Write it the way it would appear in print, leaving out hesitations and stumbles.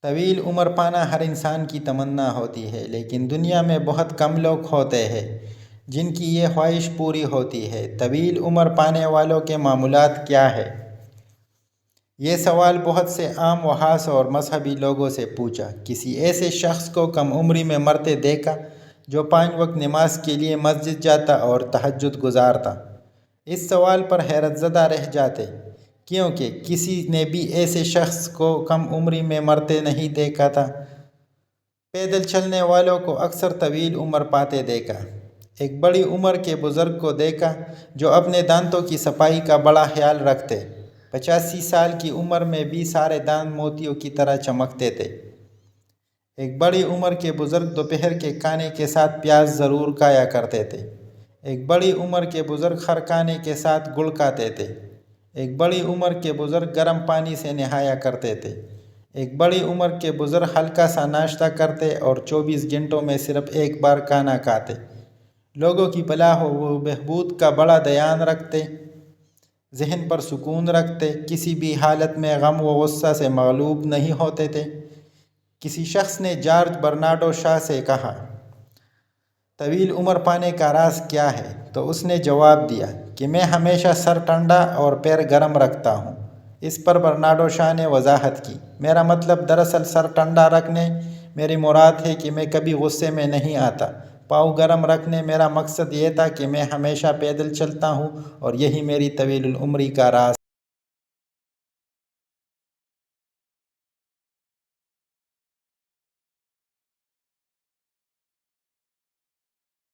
طویل عمر پانا ہر انسان کی تمنا ہوتی ہے، لیکن دنیا میں بہت کم لوگ ہوتے ہیں جن کی یہ خواہش پوری ہوتی ہے۔ طویل عمر پانے والوں کے معمولات کیا ہیں؟ یہ سوال بہت سے عام وحاص اور مذہبی لوگوں سے پوچھا۔ کسی ایسے شخص کو کم عمری میں مرتے دیکھا جو 5 وقت نماز کے لیے مسجد جاتا اور تہجد گزارتا؟ اس سوال پر حیرت زدہ رہ جاتے، کیونکہ کسی نے بھی ایسے شخص کو کم عمری میں مرتے نہیں دیکھا تھا۔ پیدل چلنے والوں کو اکثر طویل عمر پاتے دیکھا۔ ایک بڑی عمر کے بزرگ کو دیکھا جو اپنے دانتوں کی صفائی کا بڑا خیال رکھتے۔ 85 سال کی عمر میں بھی سارے دانت موتیوں کی طرح چمکتے تھے۔ ایک بڑی عمر کے بزرگ دوپہر کے کھانے کے ساتھ پیاز ضرور کھایا کرتے تھے۔ ایک بڑی عمر کے بزرگ ہر کھانے کے ساتھ گڑ کھاتے تھے۔ ایک بڑی عمر کے بزرگ گرم پانی سے نہایا کرتے تھے۔ ایک بڑی عمر کے بزرگ ہلکا سا ناشتہ کرتے اور 24 گھنٹوں میں صرف ایک بار کھانا کھاتے۔ لوگوں کی فلاح و بہبود کا بڑا دھیان رکھتے، ذہن پر سکون رکھتے، کسی بھی حالت میں غم و غصہ سے مغلوب نہیں ہوتے تھے۔ کسی شخص نے جارج برنارڈو شاء سے کہا، طویل عمر پانے کا راز کیا ہے؟ تو اس نے جواب دیا کہ میں ہمیشہ سر ٹھنڈا اور پیر گرم رکھتا ہوں۔ اس پر برنارڈو شاء نے وضاحت کی، میرا مطلب دراصل سر ٹھنڈا رکھنے، میری مراد ہے کہ میں کبھی غصے میں نہیں آتا۔ پاؤں گرم رکھنے، میرا مقصد یہ تھا کہ میں ہمیشہ پیدل چلتا ہوں اور یہی میری طویل العمری کا راز